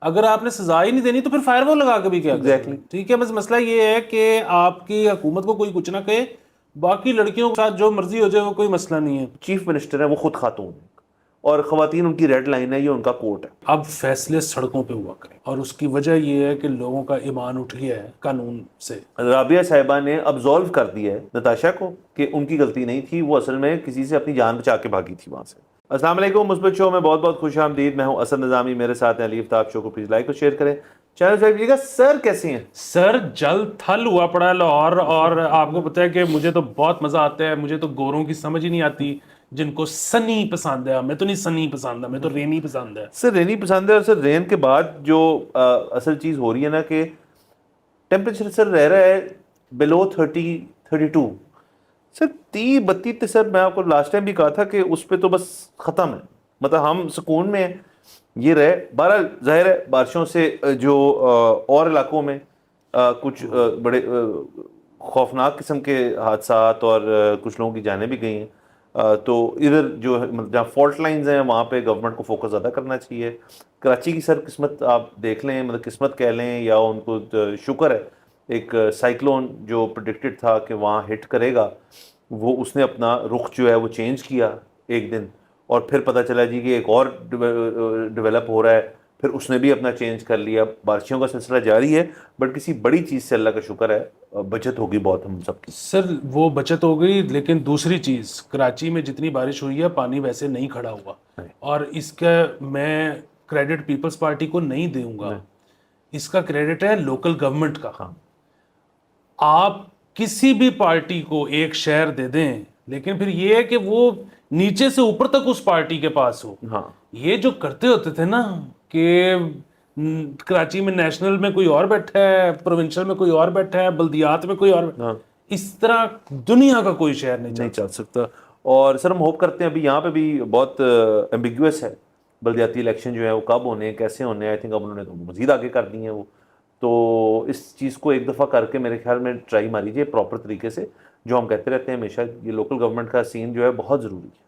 اگر آپ نے سزا ہی نہیں دینی تو پھر فائر وال لگا کے بھی کیا کریں؟ ٹھیک ہے، بس مسئلہ یہ ہے کہ آپ کی حکومت کو کوئی کچھ نہ کہے، باقی لڑکیوں کے ساتھ جو مرضی ہو جائے وہ کوئی مسئلہ نہیں ہے. چیف منسٹر ہے وہ خود خاتون ہے، اور خواتین ان کی ریڈ لائن ہے، یہ ان کا کوٹ ہے. اب فیصلے سڑکوں پہ ہوا کریں، اور اس کی وجہ یہ ہے کہ لوگوں کا ایمان اٹھ گیا ہے قانون سے. رابعہ صاحبہ نے ابزالو کر دیا ہے نتاشا کو کہ ان کی غلطی نہیں تھی، وہ اصل میں کسی سے اپنی جان بچا کے بھاگی تھی وہاں سے. السلام علیکم، مثبت شو میں بہت بہت خوش آمدید. میں ہوں اسد نظامی، میرے ساتھ ہیں علی افتاب. شو کو پلیز لائک اور شیئر کریں. چینل سبسکرائب کیجیے گا. سر کیسے ہیں؟ سر جل تھل ہوا پڑا ہے لاہور، اور آپ کو پتہ ہے کہ مجھے تو بہت مزہ آتا ہے. مجھے تو گوروں کی سمجھ ہی نہیں آتی جن کو سنی پسند ہے. ہمیں تو نہیں سنی پسند ہے، ہمیں تو رینی پسند ہے. سر رینی پسند ہے، اور سر رین کے بعد جو اصل چیز ہو رہی ہے نا کہ ٹیمپریچر سر رہ رہا ہے بلو 32. سر 30-32 سر میں آپ کو لاسٹ ٹائم بھی کہا تھا کہ اس پہ تو بس ختم ہے، مطلب ہم سکون میں یہ رہے. بہرحال ظاہر ہے بارشوں سے جو اور علاقوں میں کچھ بڑے خوفناک قسم کے حادثات اور کچھ لوگوں کی جانیں بھی گئی ہیں. تو ادھر جو جہاں فالٹ لائنز ہیں وہاں پہ گورنمنٹ کو فوکس زیادہ کرنا چاہیے. کراچی کی سر قسمت آپ دیکھ لیں، مطلب قسمت کہہ لیں یا ان کو شکر ہے، ایک سائیکلون جو پریڈکٹڈ تھا کہ وہاں ہٹ کرے گا، وہ اس نے اپنا رخ جو ہے وہ چینج کیا ایک دن، اور پھر پتہ چلا جی کہ ایک اور ڈیولپ ہو رہا ہے، پھر اس نے بھی اپنا چینج کر لیا. بارشوں کا سلسلہ جاری ہے، بٹ کسی بڑی چیز سے اللہ کا شکر ہے بچت ہوگی بہت ہم سب کی. سر وہ بچت ہو گئی، لیکن دوسری چیز کراچی میں جتنی بارش ہوئی ہے پانی ویسے نہیں کھڑا ہوا، اور اس کا میں کریڈٹ پیپلز پارٹی کو نہیں دوں گا. اس کا کریڈٹ ہے لوکل گورنمنٹ کا. آپ کسی بھی پارٹی کو ایک شہر دے دیں، لیکن پھر یہ ہے کہ وہ نیچے سے اوپر تک اس پارٹی کے پاس ہو. یہ جو کرتے ہوتے تھے نا کہ کراچی میں نیشنل میں کوئی اور بیٹھا ہے، پروونشل میں کوئی اور بیٹھا ہے، بلدیات میں کوئی اور، اس طرح دنیا کا کوئی شہر نہیں چل سکتا. اور سر ہم ہوپ کرتے ہیں، ابھی یہاں پہ بھی بہت ایمبیگوس ہے بلدیاتی الیکشن جو ہے وہ کب ہونے ہیں، کیسے ہونے ہیں. آئی تھنک اب انہوں نے تو مزید آگے کر دی ہیں وہ. تو اس چیز کو ایک دفعہ کر کے میرے خیال میں ٹرائی ماری جائے پراپر طریقے سے. جو ہم کہتے رہتے ہیں ہمیشہ، یہ لوکل گورنمنٹ کا سین جو ہے بہت ضروری ہے.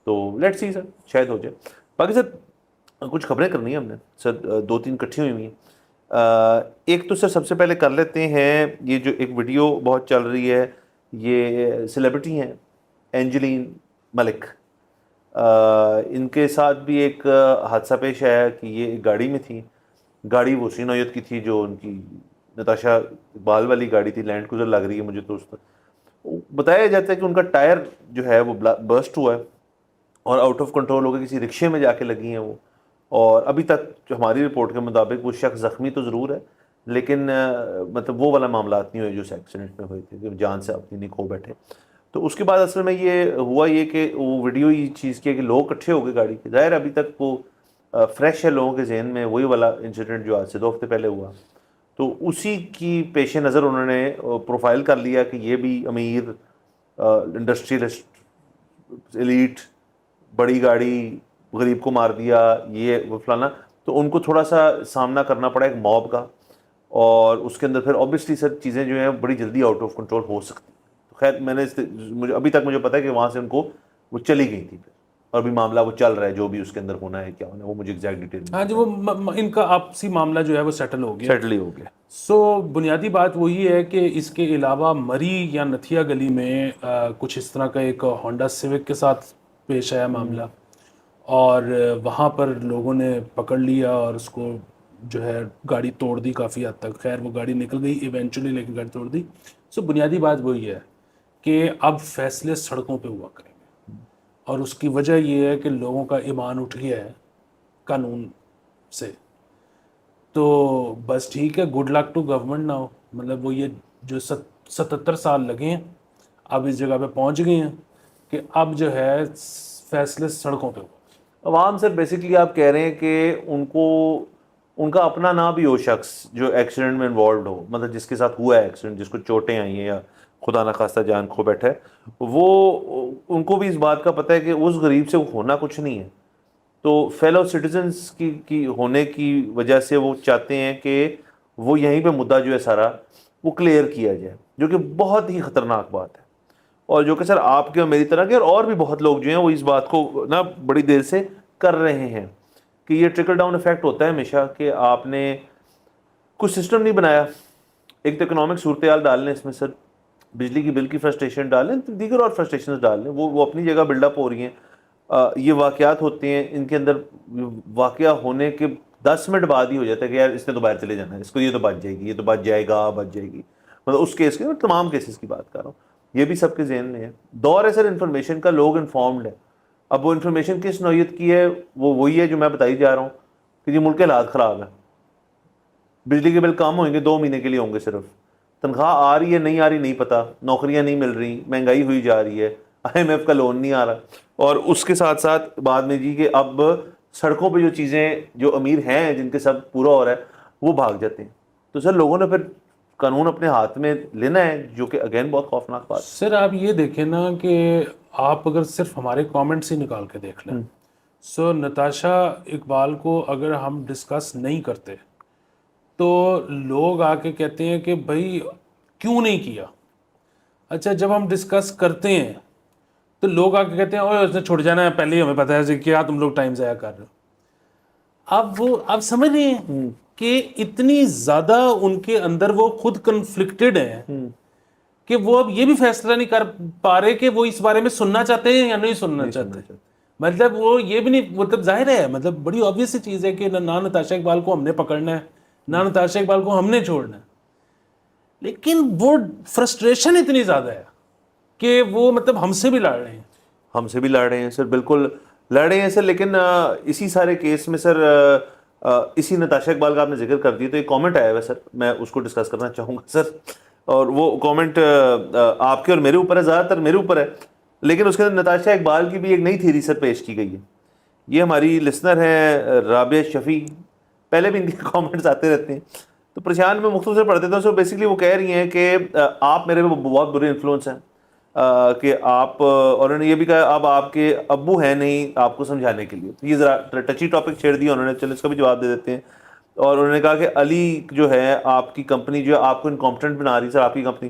تو لیٹس سی سر، شاید ہو جائے. باقی سر کچھ خبریں کرنی ہیں ہم نے سر، 2-3 کٹھی ہوئی ہوئی ہیں. ایک تو سر سب سے پہلے کر لیتے ہیں، یہ جو ایک ویڈیو بہت چل رہی ہے، یہ سیلیبریٹی ہیں اینجلین ملک. ان کے ساتھ بھی ایک حادثہ پیش آیا کہ یہ ایک گاڑی میں تھی. گاڑی وہ اسی نوعیت کی تھی جو ان کی نتاشا اقبال والی گاڑی تھی، لینڈ کروزر لگ رہی ہے مجھے. تو بتایا جاتا ہے کہ ان کا ٹائر جو ہے وہ برسٹ ہوا ہے اور آؤٹ آف کنٹرول ہو کے کسی رکشے میں جا کے لگی ہیں وہ. اور ابھی تک جو ہماری رپورٹ کے مطابق وہ شخص زخمی تو ضرور ہے، لیکن مطلب وہ والا معاملات نہیں ہوئے جو ایکسیڈنٹ میں ہوئے تھے کہ جان سے اپنی نہیں کھو بیٹھے. تو اس کے بعد اصل میں یہ ہوا یہ کہ وہ ویڈیو یہ چیز کی کہ لوگ اکٹھے ہو گئے گاڑی کے. ظاہر ابھی تک وہ فریش ہے لوگوں کے ذہن میں وہی والا انسیڈنٹ جو آج سے 2 ہفتے پہلے ہوا. تو اسی کی پیش نظر انہوں نے پروفائل کر لیا کہ یہ بھی امیر انڈسٹریلسٹ ایلیٹ، بڑی گاڑی، غریب کو مار دیا، یہ وہ فلانا. تو ان کو تھوڑا سا سامنا کرنا پڑا ایک موب کا، اور اس کے اندر پھر اوبیسلی سر چیزیں جو ہیں بڑی جلدی آؤٹ آف کنٹرول ہو سکتی. تو خیر میں نے ابھی تک مجھے پتا ہے کہ وہاں سے ان کو وہ چلی گئی تھی، اور بھی معاملہ وہ چل رہا ہے، جو بھی اس کے اندر ہونا ہے کیا ہونا ہے وہ مجھے ایگزیکٹ ڈیٹیل. ہاں جی، وہ ان کا آپسی معاملہ جو ہے وہ سیٹل ہو گیا. سیٹل ہی ہو گیا. سو بنیادی بات وہی ہے کہ اس کے علاوہ مری یا نتھیا گلی میں کچھ اس طرح کا ایک ہونڈا سیوک کے ساتھ پیش آیا معاملہ، اور وہاں پر لوگوں نے پکڑ لیا اور اس کو جو ہے گاڑی توڑ دی کافی حد تک. خیر وہ گاڑی نکل گئی ایونچولی، لیکن گاڑی توڑ دی. سو بنیادی بات وہی ہے کہ اب فیصلے سڑکوں پہ ہوا کریں گے، اور اس کی وجہ یہ ہے کہ لوگوں کا ایمان اٹھ گیا ہے قانون سے. تو بس ٹھیک ہے، good luck to government now. مطلب وہ یہ جو 77 سال لگے ہیں اب اس جگہ پہ پہنچ گئے ہیں کہ اب جو ہے فیصلے سڑکوں پہ ہو. عوام سر بیسکلی آپ کہہ رہے ہیں کہ ان کا اپنا نہ بھی ہو شخص جو ایکسیڈنٹ میں انوالوڈ ہو، مطلب جس کے ساتھ ہوا ہے ایکسیڈنٹ، جس کو چوٹیں آئی ہیں یا خدا نخواستہ جان کھو بیٹھا ہے، وہ ان کو بھی اس بات کا پتہ ہے کہ اس غریب سے وہ ہونا کچھ نہیں ہے. تو فیلو سٹیزنس کی ہونے کی وجہ سے وہ چاہتے ہیں کہ وہ یہیں پہ مدعا جو ہے سارا وہ کلیئر کیا جائے، جو کہ بہت ہی خطرناک بات ہے. اور جو کہ سر آپ کے اور میری طرح کے اور بھی بہت لوگ جو ہیں وہ اس بات کو نا بڑی دیر سے کر رہے ہیں. کہ یہ ٹرکل ڈاؤن افیکٹ ہوتا ہے ہمیشہ کہ آپ نے کچھ سسٹم نہیں بنایا. ایک تو اکنامک صورتحال ڈال لیں اس میں سر, بجلی کی بل کی فرسٹریشن ڈال لیں, دیگر اور فرسٹریشنز ڈال لیں, وہ اپنی جگہ بلڈ اپ ہو رہی ہیں. یہ واقعات ہوتے ہیں, ان کے اندر واقعہ ہونے کے 10 منٹ بعد ہی ہو جاتا ہے کہ یار اس نے تو باہر چلے جانا ہے, اس کو یہ تو بچ جائے گی, یہ تو بچ جائے گا, بچ جائے گی. مطلب اس کیس کے, تمام کیسز کی بات کر رہا ہوں, یہ بھی سب کے ذہن میں ہے. دور ہے سر انفارمیشن کا, لوگ انفارمڈ ہیں. اب وہ انفارمیشن کس نوعیت کی ہے, وہ وہی ہے جو میں بتائی جا رہا ہوں کہ جی ملک کے حالات خراب ہیں, بجلی کے بل کم ہوئیں گے 2 مہینے کے لیے ہوں گے صرف, تنخواہ آ رہی ہے نہیں آ رہی نہیں پتا, نوکریاں نہیں مل رہی, مہنگائی ہوئی جا رہی ہے, IMF کا لون نہیں آ رہا, اور اس کے ساتھ ساتھ بعد میں جی کہ اب سڑکوں پہ جو چیزیں جو امیر ہیں جن کے سب پورا ہو رہا ہے وہ بھاگ جاتے ہیں. تو سر لوگوں نے پھر قانون اپنے ہاتھ میں لینا ہے, جو کہ اگین بہت خوفناک بات. سر آپ یہ دیکھیں نا کہ آپ اگر صرف ہمارے کامنٹس ہی نکال کے دیکھ لیں, سو نتاشا اقبال کو اگر ہم ڈسکس نہیں کرتے تو لوگ آ کے کہتے ہیں کہ بھائی کیوں نہیں کیا. اچھا جب ہم ڈسکس کرتے ہیں تو لوگ آ کے کہتے ہیں اوہ اس نے چھوڑ جانا ہے, پہلے ہی ہمیں پتا ہے کیا تم لوگ ٹائم ضائع کر رہے ہو. اب وہ آپ سمجھ رہے ہیں کہ اتنی زیادہ ان کے اندر وہ خود کنفلکٹڈ ہیں کہ وہ اب یہ بھی فیصلہ نہیں کر پا رہے کہ وہ اس بارے میں سننا چاہتے ہیں یا نہیں سننا چاہتے. مطلب وہ یہ بھی نہیں, مطلب ظاہر ہے, مطلب بڑی obvious سی چیز ہے کہ نہ نتاشا اقبال کو ہم نے پکڑنا ہے نہ نتاشا اقبال کو ہم نے چھوڑنا ہے, لیکن وہ فرسٹریشن اتنی زیادہ ہے کہ وہ مطلب ہم سے بھی لڑ رہے ہیں. ہم سے بھی لڑ رہے ہیں سر, بالکل لڑ رہے ہیں سر. لیکن اسی سارے کیس میں سر, اسی نتاشا اقبال کا آپ نے ذکر کر دیا تو ایک کامنٹ آیا ہوا سر, میں اس کو ڈسکس کرنا چاہوں گا سر. اور وہ کامنٹ آپ کے اور میرے اوپر ہے, زیادہ تر میرے اوپر ہے, لیکن اس کے اندر نتاشا اقبال کی بھی ایک نئی تھیوری سر پیش کی گئی ہے. یہ ہماری لسنر ہیں رابعہ شفیع, پہلے بھی ان کے کامنٹس آتے رہتے ہیں تو پریشان میں مختلف سے پڑھ دیتا ہوں. سو بیسکلی وہ کہہ رہی ہیں کہ آپ میرے پہ بہت برے انفلوئنس ہیں, کہ آپ, اور انہوں نے یہ بھی کہا اب آپ کے ابو ہیں نہیں آپ کو سمجھانے کے لیے. تو یہ ذرا ٹچی ٹاپک چھیڑ دیا انہوں نے, چلو اس کا بھی جواب دے دیتے ہیں. اور انہوں نے کہا کہ علی جو ہے آپ کی کمپنی جو ہے آپ کو انکمپٹنٹ بنا رہی ہے سر, آپ کی کمپنی,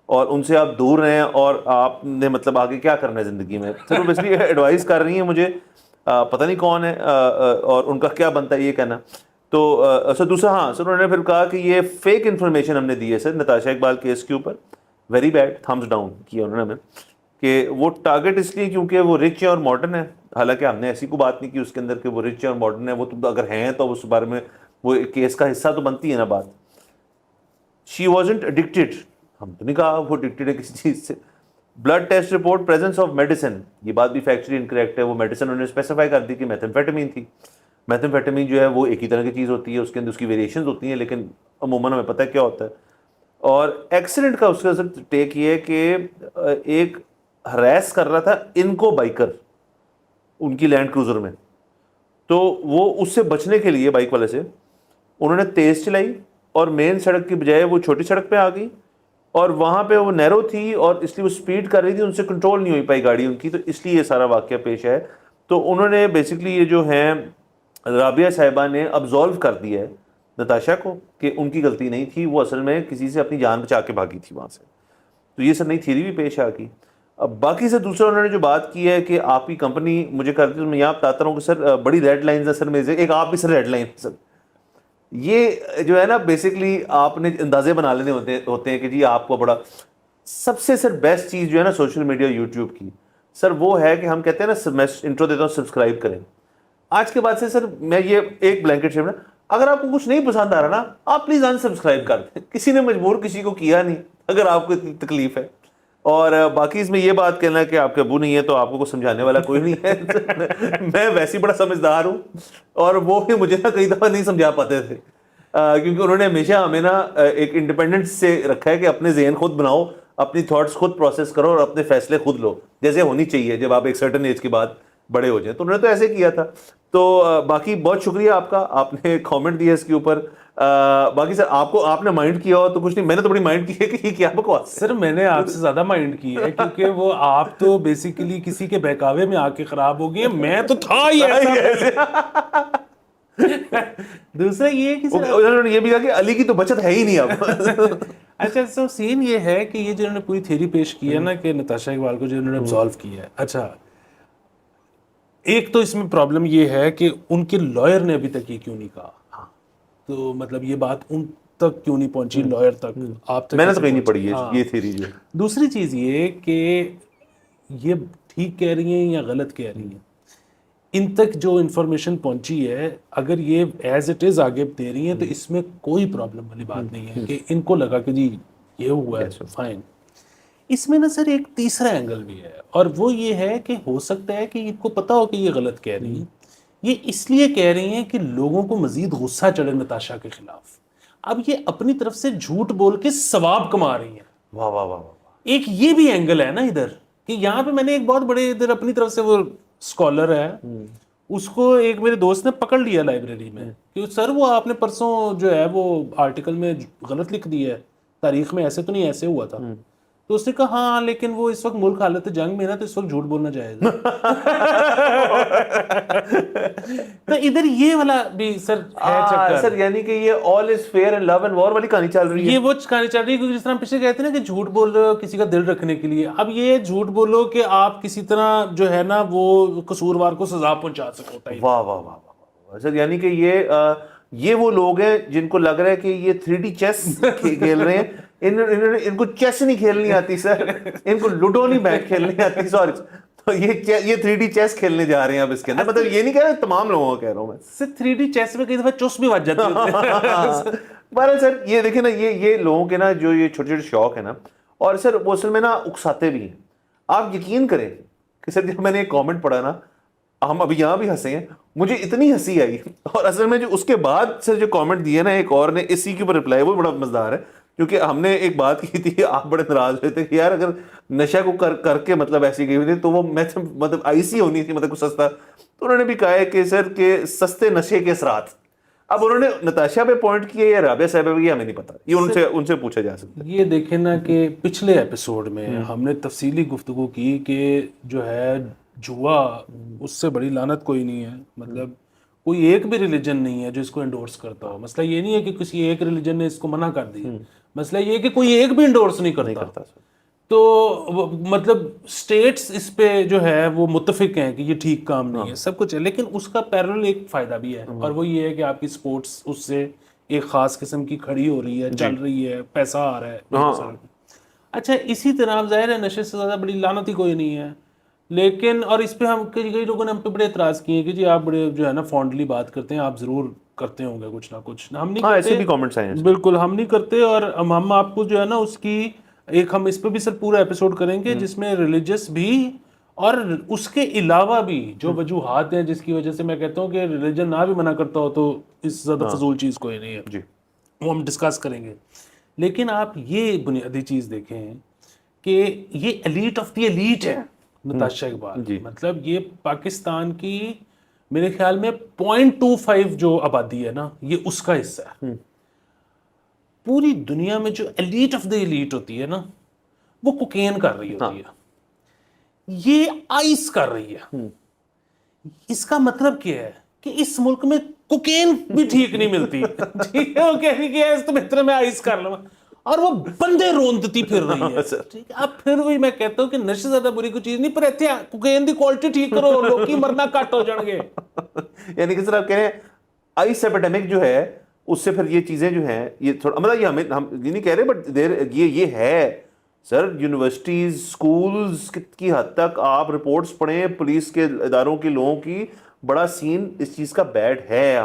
اور ان سے آپ دور رہیں, اور آپ نے مطلب آگے کیا کرنا ہے زندگی میں. سر وہ بیسکلی ایڈوائز کر رہی ہیں مجھے, پتہ نہیں کون ہے اور ان کا کیا بنتا ہے یہ کہنا. تو سر دوسرا, ہاں سر انہوں نے پھر کہا کہ یہ فیک انفارمیشن ہم نے دی ہے سر نتاشا اقبال کیس کے اوپر, ویری بیڈ, تھمز ڈاؤن کیا انہوں نے ہمیں, کہ وہ ٹارگٹ اس لیے کیونکہ وہ رچ ہے اور ماڈرن ہے. حالانکہ ہم نے ایسی کوئی بات نہیں کی اس کے اندر کہ وہ رچ ہے اور ماڈرن ہے, وہ تو اگر ہیں تو اس بارے میں وہ کیس کا حصہ تو بنتی ہے نا بات. شی وازنٹ ایڈکٹیڈ, ہم تو نہیں کہا وہ ایڈکٹیڈ ہے کسی چیز سے. Blood test report presence of medicine, یہ بات بھی فیکچولی انکریکٹ ہے. وہ میڈیسن انہوں نے اسپیسیفائی کر دی کہ میتھمفیٹامین تھی. میتھمفیٹامین جو ہے وہ ایک ہی طرح کی چیز ہوتی ہے, اس کے اندر اس کی ویریشنز ہوتی ہیں, لیکن عموماً ہمیں پتہ ہے کیا ہوتا ہے. اور ایکسیڈنٹ کا اس کا ٹیک یہ ہے کہ ایک ہراس کر رہا تھا ان کو بائکر ان کی لینڈ کروزر میں, تو وہ اس سے بچنے کے لیے بائک والے سے انہوں نے تیز چلائی اور مین سڑک کی بجائے وہ چھوٹی سڑک پہ آ گئی, اور وہاں پہ وہ نیرو تھی اور اس لیے وہ سپیڈ کر رہی تھی, ان سے کنٹرول نہیں ہوئی پائی گاڑی ان کی, تو اس لیے یہ سارا واقعہ پیش ہے. تو انہوں نے بیسکلی یہ جو ہیں رابعہ صاحبہ نے ابزالو کر دیا ہے نتاشا کو کہ ان کی غلطی نہیں تھی, وہ اصل میں کسی سے اپنی جان بچا کے بھاگی تھی وہاں سے. تو یہ سر نئی تھیوری بھی پیش آ گئی. اب باقی سے دوسرا انہوں نے جو بات کی ہے کہ آپ کی کمپنی مجھے کرتی ہے, میں یہاں بتاتا رہا ہوں کہ سر بڑی ریڈ لائنز ہیں سر میرے, ایک آپ بھی سر ریڈ لائن ہے سر. یہ جو ہے نا بیسکلی آپ نے اندازے بنا لینے ہوتے ہیں کہ جی آپ کو بڑا, سب سے سر بیسٹ چیز جو ہے نا سوشل میڈیا یوٹیوب کی سر وہ ہے کہ ہم کہتے ہیں نا, میں انٹرو دیتا ہوں سبسکرائب کریں. آج کے بعد سے سر میں یہ ایک بلینکٹ شیپ نا, اگر آپ کو کچھ نہیں پسند آ رہا نا آپ پلیز انسبسکرائب کر دیں, کسی نے مجبور کسی کو کیا نہیں اگر آپ کو اتنی تکلیف ہے. اور باقی اس میں یہ بات کہنا کہ آپ کے ابو نہیں ہے تو آپ کو کچھ سمجھانے والا کوئی نہیں ہے. میں ویسے ہی بڑا سمجھدار ہوں, اور وہ بھی مجھے نا کئی دفعہ نہیں سمجھا پاتے تھے, کیونکہ انہوں نے ہمیشہ ہمیں نا ایک انڈیپینڈنس سے رکھا ہے کہ اپنے ذہن خود بناؤ, اپنی تھاٹس خود پروسیس کرو اور اپنے فیصلے خود لو, جیسے ہونی چاہیے جب آپ ایک سرٹن ایج کے بعد بڑے ہو جائیں. تو انہوں نے تو ایسے کیا تھا. تو باقی بہت شکریہ آپ کا, آپ نے کامنٹ دیا اس کے اوپر. باقی سر آپ نے مائنڈ کیا ہو تو کچھ نہیں, میں نے تو بڑی مائنڈ کی ہے کہ یہ کیا بکواس. سر میں نے آپ سے زیادہ مائنڈ کی ہے کیونکہ وہ آپ تو بیسیکلی کسی کے بہکاوے میں آ کے خراب ہو گئی ہیں, میں تو تھا ہی ایسا. دوسرا یہ کہ انہوں نے یہ بھی کہا کہ علی کی تو بچت ہے ہی نہیں اب. اچھا سو سین یہ ہے کہ یہ جو انہوں نے پوری تھیوری پیش کی ہے نا کہ نتاشا اقبال کو جو انہوں نے ابزالو کیا ہے, اچھا ایک تو اس میں پرابلم یہ ہے کہ ان کے لائر نے ابھی تک یہ کیوں نہیں کہا, تو مطلب یہ بات ان تک کیوں نہیں پہنچی, لائر تک, آپ تک میں نے تو کیسے کہیں نہیں پڑھی پہنچی؟ یہ تھیوری جو ہے. دوسری چیز یہ کہ یہ ٹھیک کہہ رہی ہیں یا غلط کہہ رہی ہیں, ان تک جو انفارمیشن پہنچی ہے اگر یہ ایز اٹ از آگے دے رہی ہیں تو اس میں کوئی پرابلم والی بات نہیں ہے کہ ان کو لگا کہ جی یہ ہوا ہے فائن. اس میں نا سر ایک تیسرا اینگل بھی ہے, اور وہ یہ ہے کہ ہو سکتا ہے کہ ان کو پتا ہو کہ یہ غلط کہہ رہی ہیں, یہ اس لیے کہہ رہی ہیں کہ لوگوں کو مزید غصہ چڑھے نتاشا کے خلاف. اب یہ اپنی طرف سے جھوٹ بول کے ثواب کما رہی ہیں. واہ واہ واہ واہ. ایک یہ بھی اینگل ہے نا ادھر, کہ یہاں پہ میں نے ایک بہت بڑے ادھر اپنی طرف سے, وہ اسکالر ہے, اس کو ایک میرے دوست نے پکڑ لیا لائبریری میں کہ سر وہ آپ نے پرسوں جو ہے وہ آرٹیکل میں غلط لکھ دیا ہے, تاریخ میں ایسے تو نہیں, ایسے ہوا تھا. تو اس نے کہا ہاں لیکن وہ اس وقت ملک حالت جنگ میں نا, تو اس وقت جھوٹ بولنا جائز ہے. تو ادھر یہ والا بھی سر ہے چکر. سر یعنی کہ یہ all is fair and love and war والی کہانی چل رہی ہے. یہ وہ کہانی چل رہی ہے, کیونکہ جس طرح ہم پیچھے کہتے ہیں نا کہ جھوٹ بول رہے ہو کسی کا دل رکھنے کے لیے, اب یہ جھوٹ بولو کہ آپ کسی طرح جو ہے نا وہ قصوروار کو سزا پہنچا سکو. واہ واہ واہ واہ. سر یعنی کہ یہ وہ لوگ ہیں جن کو لگ رہا ہے کہ یہ 3D چیس کھیل رہے ہیں. ان کو چیس نہیں کھیلنی آتی سر, ان کو لوڈو نہیں بیٹھ کھیلنی آتی. سوری, تو یہ 3D چیس کھیلنے جا رہے ہیں اب اس کے اندر. مطلب یہ نہیں کہہ رہا, تمام لوگوں کو کہہ رہا ہوں میں. سر 3D چیس میں کئی دفعہ چس بھی بج جاتی ہے. بہرحال سر یہ دیکھیں نا, یہ لوگوں کے نا جو یہ چھوٹے چھوٹے شوق ہے نا, اور سر وہ اصل میں نا اکساتے بھی ہیں. آپ یقین کریں کہ سر جب میں نے ایک کامنٹ پڑھا نا, ہم ابھی یہاں بھی ہنسے ہیں, مجھے اتنی ہنسی آئی. اور اصل میں جو اس کے بعد سر جو کامنٹ دیے نا ایک اور نے اسی کے اوپر رپلائی, وہ بڑا مزدار ہے. کیونکہ ہم نے ایک بات کی تھی, آپ بڑے ناراض ہوئے تھے کہ یار اگر نشہ کو کر کے مطلب ایسی گئی ہوئی تھی تو وہ مطلب آئسی ہونی تھی, مطلب کچھ سستا. تو انہوں نے بھی کہا ہے کہ سر کہ سستے نشے کے اثرات. اب انہوں نے نتاشا پہ پوائنٹ کیا یا رابعہ صاحبہ پہ, یہ ہمیں نہیں پتا, یہ ان سے پوچھا جا سکتا ہے. یہ دیکھیں نا کہ پچھلے ایپیسوڈ میں ہم نے تفصیلی گفتگو کی کہ جو ہے جوا, اس سے بڑی لعنت کوئی نہیں ہے. مطلب کوئی ایک بھی ریلیجن نہیں ہے جو اس کو انڈورس کرتا ہو. مسئلہ یہ نہیں ہے کہ کسی ایک ریلیجن نے اس کو منع کر دیا, مسئلہ یہ ہے کہ کوئی ایک بھی انڈورس نہیں کرتا. تو مطلب سٹیٹس اس پہ جو ہے وہ متفق ہیں کہ یہ ٹھیک کام نہیں ہے, سب کچھ ہے. لیکن اس کا پیرل ایک فائدہ بھی ہے, اور وہ یہ ہے کہ آپ کی سپورٹس اس سے ایک خاص قسم کی کھڑی ہو رہی ہے, چل رہی ہے, پیسہ آ رہا ہے. اچھا اسی طرح ظاہر ہے نشے سے زیادہ بڑی لعنت ہی کوئی نہیں ہے. لیکن اور اس پہ ہم کئی لوگوں نے ہم پہ بڑے اعتراض کیے ہیں کہ جی آپ بڑے جو ہے نا فونڈلی بات کرتے ہیں, آپ ضرور کرتے ہوں گے کچھ نہ کچھ. ہم نہیں کرتے, ایسے بھی کامنٹس آئے ہیں. بالکل ہم نہیں کرتے. اور ہم آپ کو جو ہے نا اس کی ایک, ہم اس پہ بھی سر پورا ایپیسوڈ کریں گے جس میں ریلیجس بھی اور اس کے علاوہ بھی جو وجوہات ہیں جس کی وجہ سے میں کہتا ہوں کہ ریلیجن نہ بھی منع کرتا ہو تو اس زیادہ فضول چیز کوئی نہیں ہے, وہ ہم ڈسکس کریں گے. لیکن آپ یہ بنیادی چیز دیکھیں کہ یہ ایلیٹ آف دی ایلیٹ ہے نتاشا اقبال. مطلب یہ پاکستان کی میرے خیال میں 0.25 جو آبادی ہے نا, یہ اس کا حصہ ہے. پوری دنیا میں جو ایلیٹ آف دی ایلیٹ ہوتی ہے نا, وہ کوکین کر رہی ہوتی ہے, یہ آئس کر رہی ہے. اس کا مطلب کیا ہے کہ اس ملک میں کوکین بھی ٹھیک نہیں ملتی. ٹھیک ہے, وہ کہہ رہی کہ اس تو بہتر میں آئس کر لوں, اور وہ بندے روندتی پھر رہی ہے. ٹھیک ہے, اب پھر وہی میں کہتا ہوں کہ نشے زیادہ بری کوئی چیز نہیں, پر ایتھے کوکین دی کوالٹی ٹھیک کرو, لوکی مرنا کٹ ہو جان گے. یعنی کہ سر آپ کہہ رہے ہیں آئس ایپیڈیمک جو ہے اس سے پھر یہ چیزیں جو ہیں یہ تھوڑا, مطلب یہ ہم یہ نہیں کہہ رہے, بٹ یہ ہے سر. یونیورسٹیز اسکولز کی حد تک آپ رپورٹس پڑھیں پولیس کے اداروں کے لوگوں کی, بڑا سین اس چیز کا بیڈ ہے.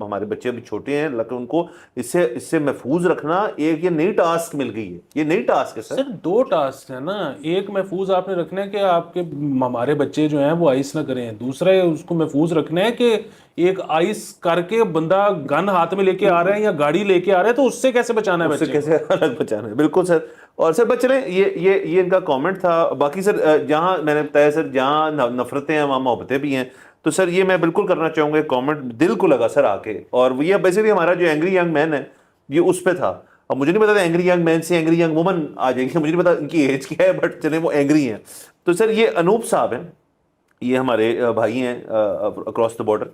ہمارے بچے بھی چھوٹے ہیں, لیکن ان کو اس سے محفوظ رکھنا ایک یہ نئی ٹاسک مل گئی ہے. یہ نئی ٹاسک ہے سر. 2 ٹاسک ہے نا, ایک محفوظ آپ نے رکھنا ہے کہ آپ کے ہمارے بچے جو ہیں وہ آئس نہ کریں, دوسرا اس کو محفوظ رکھنا ہے کہ ایک آئس کر کے بندہ گن ہاتھ میں لے کے آ رہا ہے یا گاڑی لے کے آ رہا ہے تو اس سے کیسے بچانا ہے, اس سے کیسے الگ بچانا ہے. بالکل سر. اور سر بچ رہے یہ ان کا کامنٹ تھا. باقی سر جہاں میں نے بتایا سر جہاں نفرتیں ہیں وہاں محبتیں بھی ہیں, تو سر یہ میں بالکل کرنا چاہوں گا. کامنٹ دل کو لگا سر آ کے, اور یہ بیسیکلی ہمارا جو اینگری ینگ مین ہے یہ اس پہ تھا. اب مجھے نہیں پتا اینگری ینگ مین سے اینگری ینگ وومن آ جائے گی, مجھے نہیں پتا ان کی ایج کیا ہے, بٹ چلیں وہ اینگری ہیں. تو سر یہ انوپ صاحب ہیں, یہ ہمارے بھائی ہیں اکراس دا بارڈر.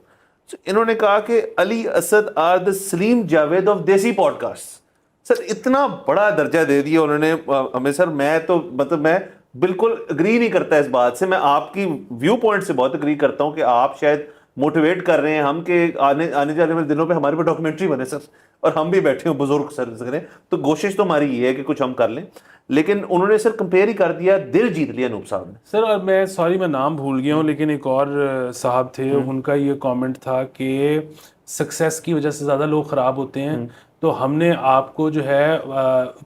انہوں نے کہا کہ Ali Asad are the Salim Javed of desi podcast. Sir اتنا بڑا درجہ دے دیا انہوں نے ہمیں سر. میں تو مطلب میں بالکل اگری نہیں کرتا اس بات سے. میں آپ کی ویو پوائنٹ سے بہت اگری کرتا ہوں کہ آپ شاید موٹیویٹ کر رہے ہیں ہم کہ آنے جانے والے دنوں پہ ہمارے پہ ڈاکومنٹری بنے سر, اور ہم بھی بیٹھے ہوں بزرگ سر کریں. تو کوشش تو ہماری یہ ہے کہ کچھ ہم کر لیں, لیکن انہوں نے سر کمپیئر ہی کر دیا, دل جیت لیا نوب صاحب نے. سر اور میں سوری میں نام بھول گیا ہوں, لیکن ایک اور صاحب تھے, ان کا یہ کامنٹ تھا کہ سکسیس کی وجہ سے زیادہ لوگ خراب ہوتے ہیں, تو ہم نے آپ کو جو ہے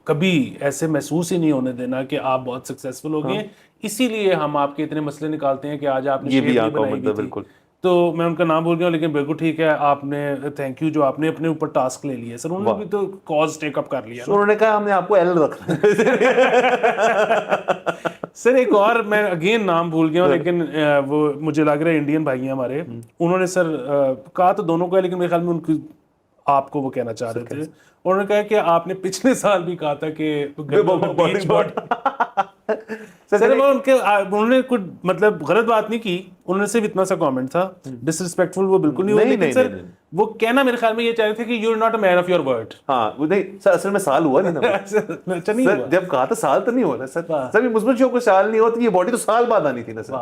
کبھی ایسے محسوس ہی نہیں ہونے دینا کہ آپ بہت سکسیسفل ہو گئے, اسی لیے ہم آپ کے اتنے مسئلے نکالتے ہیں کہ آج آپ نے یہ شیئر بھی نہیں یہاں بنائی کامنٹ ہوئی تھا تھی. بالکل. تو میں ان کا نام بھول گیا ہوں, لیکن بالکل ٹھیک ہے, آپ نے تھینک یو جو آپ نے اپنے اوپر ٹاسک لے لیا. سر انہوں نے بھی تو کاز ٹیک اپ کر لیا. انہوں نے کہا ہم نے آپ کو ایل رکھنا سر ایک اور میں اگین نام بھول گیا ہوں, لیکن وہ مجھے لگ رہا ہے انڈین بھائی ہیں ہمارے, انہوں نے سر کہا تو دونوں کو ہے, لیکن میرے خیال میں ان کی آپ کو وہ کہنا چاہ رہے تھے. انہوں نے کہا کہ آپ نے پچھلے سال بھی کہا تھا کہ سر وہ انہوں نے کچھ مطلب غلط بات نہیں کی, انہوں نے صرف اتنا سا کامنٹ تھا, ڈس ریسپیکٹفل وہ بالکل نہیں ہوا, لیکن سر وہ کہنا میرے خیال میں یہ چاہ رہے تھے کہ you are not a man of your word. ہاں وہ نہیں سر, اصل میں سال ہوا نہیں نا سر, جب کہا تھا سال تو نہیں ہوا نا سر. سر یہ مثبت شو کو سال نہیں ہوتی, یہ باڈی تو سال بعد آنی تھی نا سر.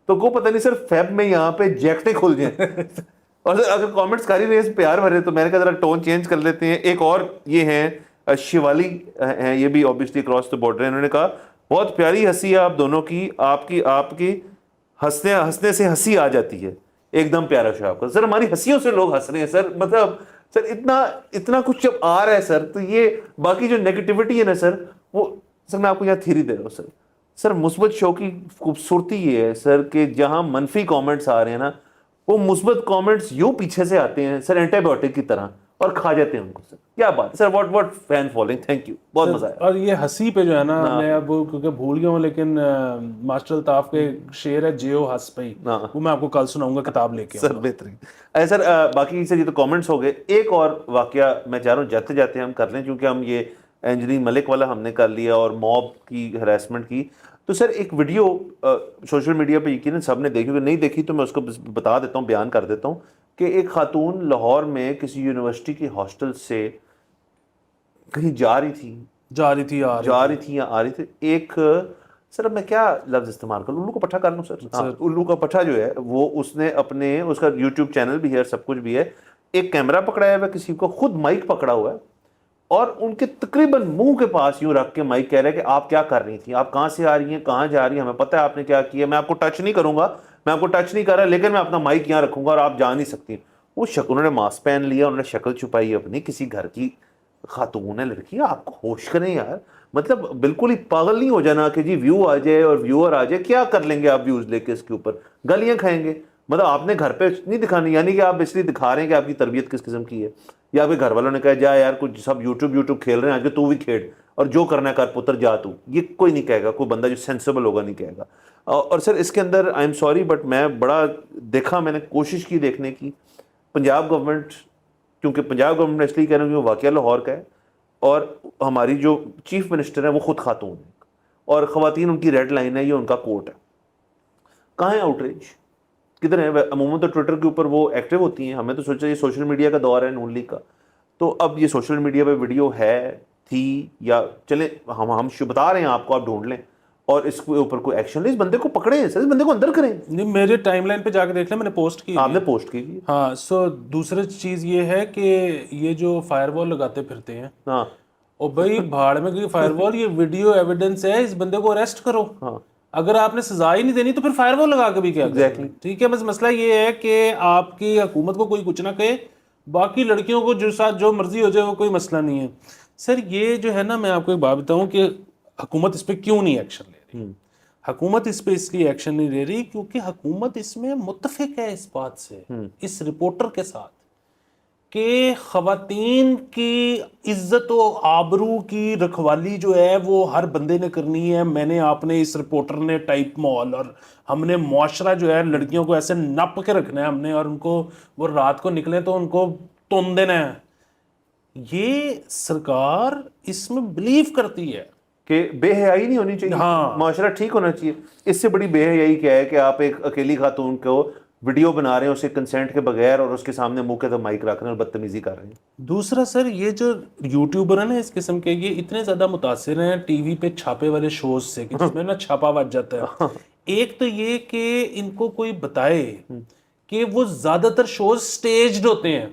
تو کو پتہ نہیں سر فیب میں یہاں پہ جیکٹیں کھل جائیں. اور سر اگر کامنٹس کر ہی رہے ہیں پیار بھرے, تو میں نے کہا ذرا ٹون چینج کر لیتے ہیں. ایک اور یہ ہیں شیوالی ہیں, یہ بھی obviously across the border ہیں. انہوں نے کہا بہت پیاری ہنسی ہے آپ دونوں کی, آپ کی ہنسنے سے ہنسی آ جاتی ہے, ایک دم پیارا شو آپ کا. سر ہماری ہنسیوں سے لوگ ہنس رہے ہیں سر, مطلب سر اتنا کچھ جب آ رہا ہے سر, تو یہ باقی جو نیگیٹیوٹی ہے نا سر, وہ سر میں آپ کو یہاں تھیری دے رہا ہوں سر مثبت شو کی خوبصورتی یہ ہے سر کہ جہاں منفی کامنٹس آ رہے ہیں نا, وہ مثبت کامنٹس یوں پیچھے سے آتے ہیں سر اینٹی بایوٹک کی طرح, اور کھا جاتے ہیں ان کو. سر کیا بات ہے sir, what fan following, thank you, بہت مزہ آیا. اور یہ ہنسی پہ جو ہے نا, میں اب کیونکہ بھول گیا ہوں, لیکن ماسٹر الطاف کے شعر ہے جیو ہنس پئی, وہ میں آپ کو کل سناؤں گا کتاب لے کے. سر بہترین. سر باقی سر یہ تو کامنٹس ہو گئے. ایک اور واقعہ میں چاہ رہا ہوں جاتے جاتے ہم کر لیں, کیونکہ ہم یہ انجینئرنگ ملک والا ہم نے کر لیا اور موب کی ہراسمنٹ کی. تو سر ایک ویڈیو سوشل میڈیا پہ یقیناً سب نے دیکھی, اگر نہیں دیکھی تو میں اس کو بتا دیتا ہوں, بیان کر دیتا ہوں کہ ایک خاتون لاہور میں کسی یونیورسٹی کی ہاسٹل سے کہیں جا رہی تھی یا آ رہی تھی. ایک سر اب میں کیا لفظ استعمال کروں, الو کا پٹھا کر لوں سر. الو کا پٹھا جو ہے وہ اس نے اپنے, اس کا یوٹیوب چینل بھی ہے, سب کچھ بھی ہے, ایک کیمرہ پکڑایا ہوا ہے کسی کو, خود مائک پکڑا ہوا ہے, اور ان کے تقریباً منہ کے پاس یوں رکھ کے مائک کہہ رہا ہے کہ آپ کیا کر رہی تھیں, آپ کہاں سے آ رہی ہیں, کہاں جا رہی ہیں, ہمیں پتہ ہے آپ نے کیا کیا, میں آپ کو ٹچ نہیں کروں گا, میں آپ کو ٹچ نہیں کر رہا, لیکن میں اپنا مائک یہاں رکھوں گا اور آپ جا نہیں سکتی. وہ انہوں نے ماسک پہن لیا, انہوں نے شکل چھپائی اپنی, کسی گھر کی خاتون ہے لڑکی, آپ کو ہوش کریں یار, مطلب بالکل ہی پاگل نہیں ہو جانا کہ جی ویو آ جائے اور ویور آ جائے, کیا کر لیں گے آپ ویوز لے کے اس کے اوپر, گالیاں کھائیں گے. مطلب آپ نے گھر پہ نہیں دکھانی, یعنی کہ آپ اس لیے دکھا رہے ہیں کہ آپ کی تربیت کس قسم کی ہے, یا آپ کے گھر والوں نے کہا جا یار کچھ سب یوٹیوب کھیل رہے ہیں آج کے, تو بھی کھیل, اور جو کرنا ہے کر پتر جا تو. یہ کوئی نہیں کہے گا, کوئی بندہ جو سینسیبل ہوگا نہیں کہے گا. اور سر اس کے اندر آئی ایم سوری بٹ میں بڑا دیکھا, میں نے کوشش کی دیکھنے کی, پنجاب گورنمنٹ, کیونکہ پنجاب گورنمنٹ میں اس لیے کہہ رہا ہوں کہ وہ واقعہ لاہور کا ہے, اور ہماری جو چیف منسٹر ہیں وہ خود خاتون ہیں, اور خواتین ان کی ریڈ لائن ہے, یہ ان کا کوٹ ہے. کہاں ہے آؤٹریج, کدھر ہے؟ عموماً تو ٹویٹر کے اوپر وہ ایکٹیو ہوتی ہیں, ہمیں تو سوچا یہ سوشل میڈیا کا دور ہے نون لیگ کا, تو اب یہ سوشل میڈیا پہ ویڈیو ہے, تھی, یا چلیں ہم بتا رہے ہیں آپ کو, آپ ڈھونڈ لیں, اور اس کے اوپر کوئی ایکشن نہیں, اس بندے کو پکڑیں سر, اس بندے کو اندر کریں. نہیں, میرے ٹائم لائن پہ جا کے دیکھ لیں, میں نے پوسٹ کی, آپ نے پوسٹ کی. ہاں. سو دوسری چیز یہ ہے کہ یہ جو فائر وال لگاتے پھرتے ہیں, ہاں, او بھائی بھاڑ میں کوئی فائر وال, یہ ویڈیو ایویڈنس ہے, اس بندے کو اریسٹ کرو. اگر آپ نے سزا ہی نہیں دینی تو پھر فائر وال لگا کے بھی کیا کریں. ٹھیک ہے, بس مسئلہ یہ ہے کہ آپ کی حکومت کو کوئی کچھ نہ کہے, باقی لڑکیوں کو جو ساتھ جو مرضی ہو جائے وہ کوئی مسئلہ نہیں ہے. سر یہ جو ہے نا, میں آپ کو ایک بات بتاؤں کہ حکومت اس پہ کیوں نہیں ایکشن لے رہی. حکومت اس پہ اس لیے ایکشن نہیں لے رہی کیونکہ حکومت اس میں متفق ہے اس بات سے, اس رپورٹر کے ساتھ, کہ خواتین کی عزت و آبرو کی رکھوالی جو ہے وہ ہر بندے نے کرنی ہے. میں نے, آپ نے, اس رپورٹر نے ٹائپ مال, اور ہم نے معاشرہ جو ہے لڑکیوں کو ایسے نپ کے رکھنا ہے ہم نے, اور ان کو وہ رات کو نکلیں تو ان کو تون دینا ہے. یہ سرکار اس میں بلیو کرتی ہے کہ بے حیائی نہیں ہونی چاہیے, معاشرہ ٹھیک ہونا چاہیے. اس سے بڑی بے حیائی کیا ہے کہ آپ ایک اکیلی خاتون کو ویڈیو بنا رہے ہیں اسے کنسینٹ کے بغیر اور اس کے سامنے منہ کے تو مائک رکھ رہے ہیں اور بدتمیزی کر رہے ہیں. دوسرا سر یہ جو یوٹیوبر ہیں نا اس قسم کے یہ اتنے زیادہ متاثر ہیں ٹی وی پہ چھاپے والے شوز سے کہ جس میں نا چھاپا بچ جاتا ہے. ایک تو یہ کہ ان کو کوئی بتائے کہ وہ زیادہ تر شوز سٹیجڈ ہوتے ہیں,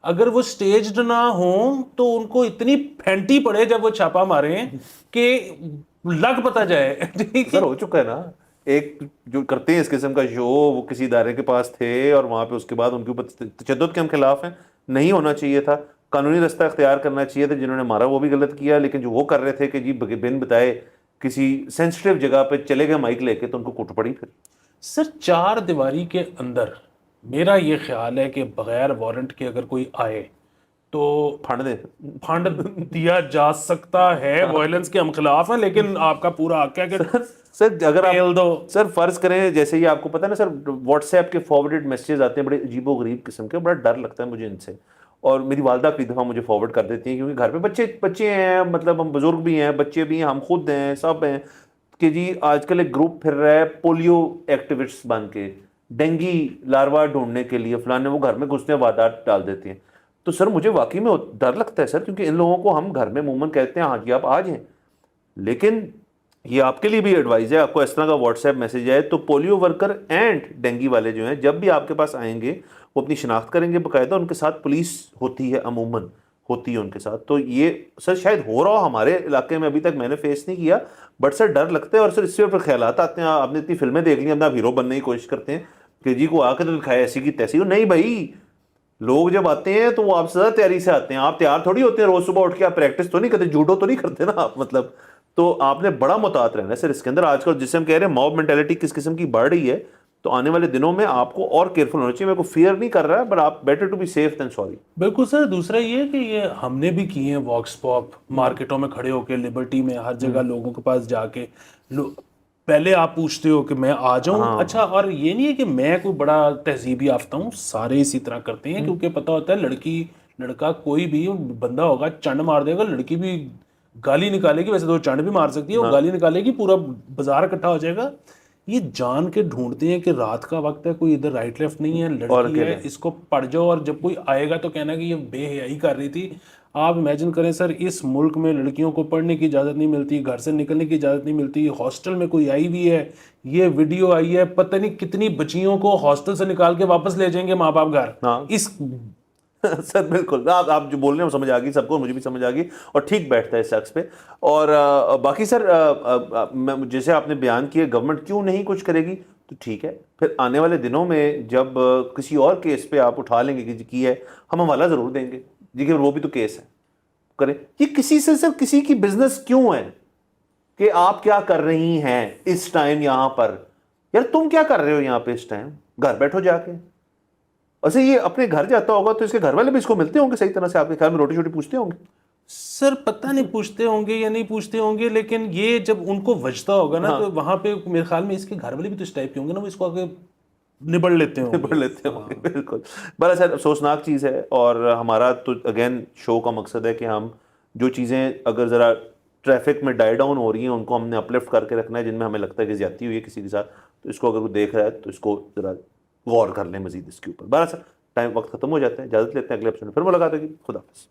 اگر وہ سٹیجڈ نہ ہوں تو ان کو اتنی پھینٹی پڑے جب وہ چھاپا مارے کہ لگ پتہ جائے. سر ہو چکا ہے نا, ایک جو کرتے ہیں اس قسم کا شو وہ کسی ادارے کے پاس تھے اور وہاں پہ اس کے بعد ان کے اوپر تشدد کے ہم خلاف ہیں, نہیں ہونا چاہیے تھا, قانونی رستہ اختیار کرنا چاہیے تھا. جنہوں نے مارا وہ بھی غلط کیا, لیکن جو وہ کر رہے تھے کہ جی بن بتائے کسی سینسٹیو جگہ پہ چلے گئے مائک لے کے تو ان کو کوٹ پڑی. پھر سر چار دیواری کے اندر میرا یہ خیال ہے کہ بغیر وارنٹ کے اگر کوئی آئے تو پھنڈ دیا جا سکتا ہے. وائلنس کے ہم خلاف ہیں لیکن آپ کا پورا حق ہے کہ سر اگر پیل دو. سر فرض کریں جیسے یہ آپ کو پتا ہے نا سر واٹس ایپ کے فارورڈڈ میسیجز آتے ہیں بڑے عجیب و غریب قسم کے, بڑا ڈر لگتا ہے مجھے ان سے, اور میری والدہ کئی دفعہ مجھے فارورڈ کر دیتی ہیں کیونکہ گھر پہ بچے ہیں, مطلب ہم بزرگ بھی ہیں, بچے بھی ہیں, ہم خود ہیں, سب ہیں, کہ جی آج کل ایک گروپ پھر رہا ہے پولیو ایکٹیوسٹ بن کے ڈینگی لاروا ڈھونڈنے کے لیے فلانے, وہ گھر میں گھستے ہیں واردات ڈال دیتے ہیں. تو سر مجھے واقعی میں ڈر لگتا ہے سر, کیونکہ ان لوگوں کو ہم گھر میں عموماً کہتے ہیں ہاں جی آپ آ جائیں, لیکن یہ آپ کے لیے بھی ایڈوائز ہے, آپ کو اس طرح کا واٹس ایپ میسج آئے تو پولیو ورکر اینڈ ڈینگی والے جو ہیں جب بھی آپ کے پاس آئیں گے وہ اپنی شناخت کریں گے باقاعدہ, ان کے ساتھ پولیس ہوتی ہے, عموماً ہوتی ہے ان کے ساتھ. تو یہ سر شاید ہو رہا ہو ہمارے علاقے میں, ابھی تک میں نے فیس نہیں کیا, بٹ سر ڈر لگتا ہے. اور سر اس سے اوپر خیالات آتے ہیں, آپ نے اتنی فلمیں دیکھ لی, اب ہیرو بننے کی کوشش کرتے ہیں کہ جی کو آ کے تو دکھائے ایسی کی تیسی. نہیں بھائی, لوگ جب آتے ہیں تو وہ آپ سے زیادہ تیاری سے آتے ہیں, آپ تیار تھوڑی ہوتے ہیں روز صبح اٹھ کے, آپ پریکٹس تو نہیں کرتے, جوڈو تو نہیں کرتے نا آپ, مطلب تو آپ نے بڑا محتاط رہنا ہے سر اس کے اندر. آج کل جسے ہم کہہ رہے ہیں موب مینٹیلٹی کس قسم کی بڑھ رہی ہے, تو آنے والے دنوں میں آپ کو اور کیئرفل ہونا چاہیے. میرے کو فیئر نہیں کر رہا ہے, بٹ آپ better to be safe than sorry. بالکل سر. دوسرا یہ کہ یہ ہم نے بھی کیے ہیں واکس پاپ, مارکیٹوں میں کھڑے ہو کے, لبرٹی میں, ہر جگہ لوگوں کے پاس جا کے. پہلے آپ پوچھتے ہو کہ میں آ جاؤں, اچھا, اور یہ نہیں ہے کہ میں کوئی بڑا تہذیبی یافتہ ہوں, سارے اسی طرح کرتے ہیں کیونکہ پتہ ہوتا ہے لڑکی لڑکا کوئی بھی بندہ ہوگا چنڈ مار دے گا, لڑکی بھی گالی نکالے گی, ویسے تو چنڈ بھی مار سکتی ہے, وہ گالی نکالے گی, پورا بازار اکٹھا ہو جائے گا. یہ جان کے ڈھونڈتے ہیں کہ رات کا وقت ہے, کوئی ادھر رائٹ لیفٹ نہیں ہے, لڑکی ہے, اس کو پڑ جاؤ, اور جب کوئی آئے گا تو کہنا کہ یہ بے حیائی کر رہی تھی. آپ امیجن کریں سر, اس ملک میں لڑکیوں کو پڑھنے کی اجازت نہیں ملتی, گھر سے نکلنے کی اجازت نہیں ملتی, ہاسٹل میں کوئی آئی ہوئی ہے, یہ ویڈیو آئی ہے, پتہ نہیں کتنی بچیوں کو ہاسٹل سے نکال کے واپس لے جائیں گے ماں باپ گھر. اس سر بالکل آپ جو بول رہے ہیں سمجھ آ گئی سب کو, مجھے بھی سمجھ آ گئی اور ٹھیک بیٹھتا ہے اس شخص پہ. اور باقی سر جیسے آپ نے بیان کیا گورنمنٹ کیوں نہیں کچھ کرے گی, تو ٹھیک ہے, پھر آنے والے دنوں میں جب کسی اور کیس پہ آپ اٹھا لیں گے کہ کی ہے, ہم حوالہ ضرور دیں گے جی کہ وہ بھی تو کیس ہے, کریں. یہ کسی سے سر کسی کی بزنس کیوں ہے کہ آپ کیا کر رہی ہیں اس ٹائم یہاں پر, یار تم کیا کر رہے ہو یہاں پہ اس ٹائم, گھر بیٹھو جا کے. ایسے یہ اپنے گھر جاتا ہوگا تو اس کے گھر والے بھی اس کو ملتے ہوں گے صحیح طرح سے, آپ کے خیال میں روٹی شوٹی پوچھتے ہوں گے؟ سر پتہ نہیں پوچھتے ہوں گے یا نہیں پوچھتے ہوں گے, لیکن یہ جب ان کو وجتا ہوگا نا تو وہاں پہ میرے خیال میں اس کے گھر والے بھی تو اس ٹائپ کے ہوں گے نا, وہ اس کو آگے نبڑ لیتے ہوں گے. بالکل, بڑا سر افسوسناک چیز ہے. اور ہمارا تو اگین شو کا مقصد ہے کہ ہم جو چیزیں اگر ذرا ٹریفک میں ڈائی ڈاؤن ہو رہی ہیں ان کو ہم نے اپلفٹ کر کے رکھنا ہے, جن میں ہمیں لگتا ہے کہ زیادتی ہوئی ہے کسی کے ساتھ, تو اس کو اگر وہ دیکھ رہا ہے تو اس کو ذرا غور کر لیں مزید اس کے اوپر. بارہ سر ٹائم وقت ختم ہو جاتا ہے, اجازت لیتے ہیں, اگلے ایپیسوڈ میں پھر ملاقات ہوگی. خدا حافظ.